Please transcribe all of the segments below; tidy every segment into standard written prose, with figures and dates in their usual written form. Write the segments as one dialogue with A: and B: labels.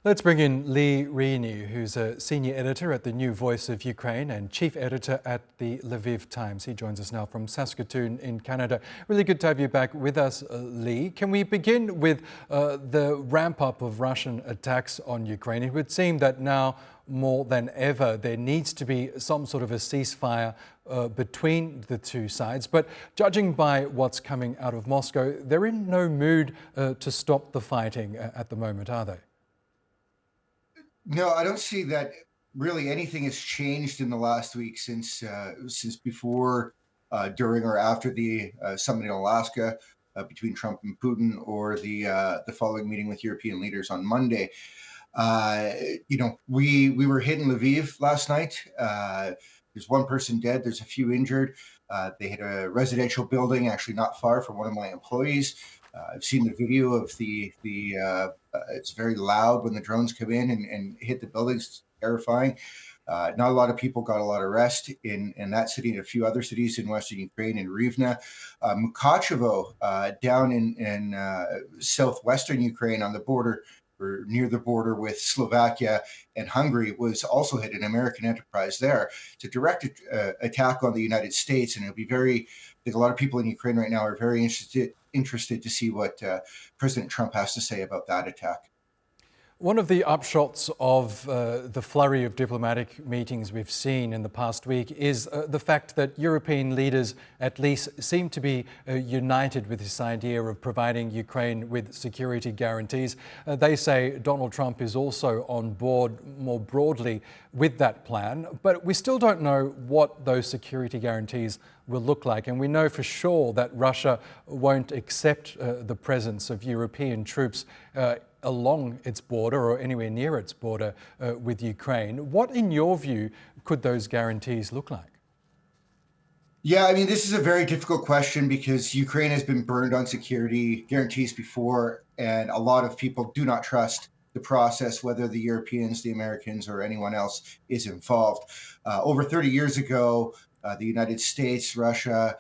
A: Let's bring in Reaney, who's a senior editor at the New Voice of Ukraine and chief editor at the Lviv Times. He joins us now from Saskatoon in Canada. Really good to have you back with us, Lee. Can we begin with the ramp up of Russian attacks on Ukraine? It would seem that now more than ever there needs to be some sort of a ceasefire between the two sides. But judging by what's coming out of Moscow, they're in no mood to stop the fighting at the moment, are they?
B: No, I don't see that really anything has changed in the last week since before, during, or after the summit in Alaska between Trump and Putin, or the following meeting with European leaders on Monday. Uh, we were hit in Lviv last night. There's one person dead. There's a few injured. They hit a residential building, actually not far from one of my employees. I've seen the video of the. It's very loud when the drones come in and hit the buildings. It's terrifying. Not a lot of people got a lot of rest in that city and a few other cities in Western Ukraine, in Rivne. Mukachevo, down in southwestern Ukraine on the border, or near the border with Slovakia and Hungary, was also hit, an American enterprise there. It's a direct attack on the United States, and it'll be I think a lot of people in Ukraine right now are very interested to see what President Trump has to say about that attack.
A: One of the upshots of the flurry of diplomatic meetings we've seen in the past week is the fact that European leaders at least seem to be united with this idea of providing Ukraine with security guarantees. They say Donald Trump is also on board more broadly with that plan, but we still don't know what those security guarantees will look like. And we know for sure that Russia won't accept the presence of European troops along its border or anywhere near its border with Ukraine. What, in your view, could those guarantees look like?
B: Yeah, I mean, this is a very difficult question because Ukraine has been burned on security guarantees before, and a lot of people do not trust the process, whether the Europeans, the Americans, or anyone else is involved. Over 30 years ago, the United States, Russia,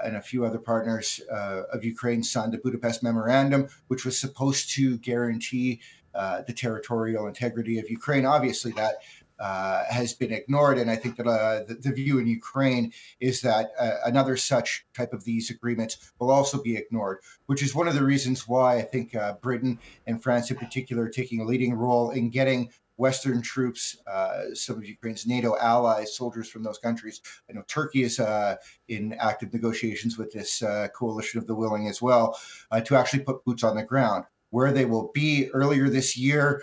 B: and a few other partners of Ukraine signed the Budapest Memorandum, which was supposed to guarantee the territorial integrity of Ukraine. Obviously, that has been ignored, and I think that the view in Ukraine is that another such type of these agreements will also be ignored, which is one of the reasons why I think Britain and France in particular are taking a leading role in getting Western troops, some of Ukraine's NATO allies, soldiers from those countries. I know Turkey is in active negotiations with this coalition of the willing as well, to actually put boots on the ground. Where they will be earlier this year,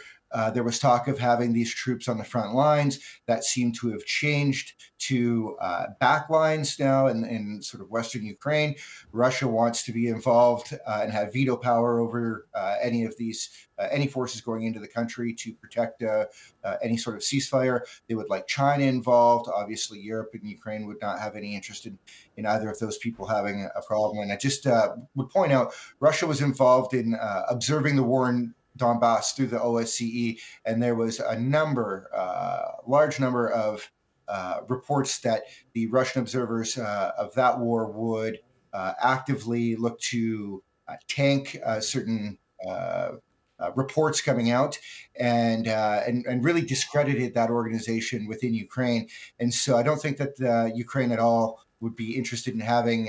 B: there was talk of having these troops on the front lines. That seemed to have changed to back lines now in sort of Western Ukraine. Russia wants to be involved and have veto power over any of these, any forces going into the country to protect any sort of ceasefire. They would like China involved. Obviously, Europe and Ukraine would not have any interest in either of those people having a problem. And I just would point out, Russia was involved in observing the war in Donbass through the OSCE, and there was a large number of reports that the Russian observers of that war would actively look to tank certain reports coming out, and really discredited that organization within Ukraine. And so I don't think that Ukraine at all would be interested in having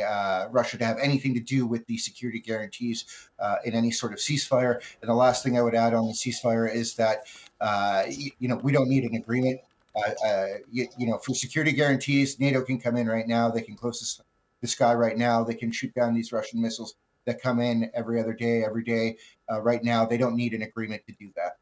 B: Russia to have anything to do with the security guarantees in any sort of ceasefire. And the last thing I would add on the ceasefire is that we don't need an agreement. For security guarantees, NATO can come in right now. They can close the sky right now. They can shoot down these Russian missiles that come in every other day, every day. Right now, they don't need an agreement to do that.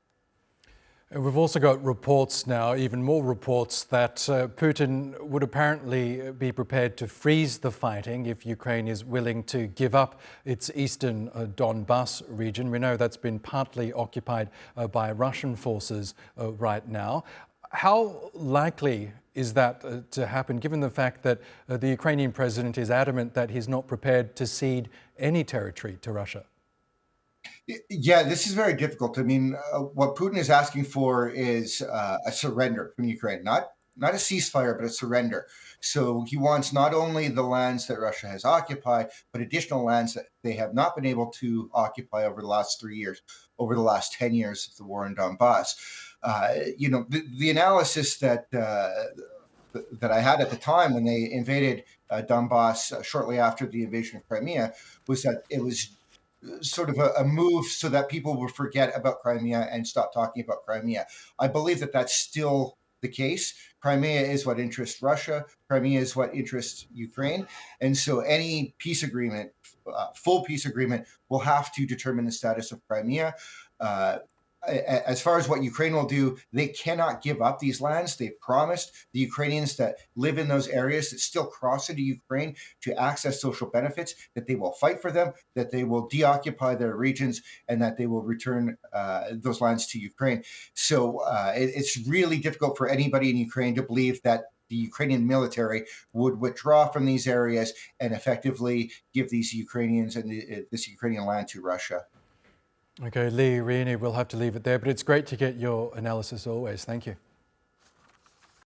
A: And we've also got reports now, even more reports, that Putin would apparently be prepared to freeze the fighting if Ukraine is willing to give up its eastern Donbass region. We know that's been partly occupied by Russian forces right now. How likely is that to happen, given the fact that the Ukrainian president is adamant that he's not prepared to cede any territory to Russia?
B: Yeah, this is very difficult. I mean, what Putin is asking for is a surrender from Ukraine, not not a ceasefire, but a surrender. So he wants not only the lands that Russia has occupied, but additional lands that they have not been able to occupy over the last 3 years, over the last 10 years of the war in Donbass. The analysis that I had at the time when they invaded Donbass shortly after the invasion of Crimea was that it was sort of a move so that people would forget about Crimea and stop talking about Crimea. I believe that that's still the case. Crimea is what interests Russia. Crimea is what interests Ukraine. And so any peace agreement, full peace agreement, will have to determine the status of Crimea. As far as what Ukraine will do, they cannot give up these lands. They've promised the Ukrainians that live in those areas that still cross into Ukraine to access social benefits, that they will fight for them, that they will deoccupy their regions, and that they will return those lands to Ukraine. So it's really difficult for anybody in Ukraine to believe that the Ukrainian military would withdraw from these areas and effectively give these Ukrainians and this Ukrainian land to Russia.
A: Okay, Lee, Reaney, we'll have to leave it there, but it's great to get your analysis always. Thank you.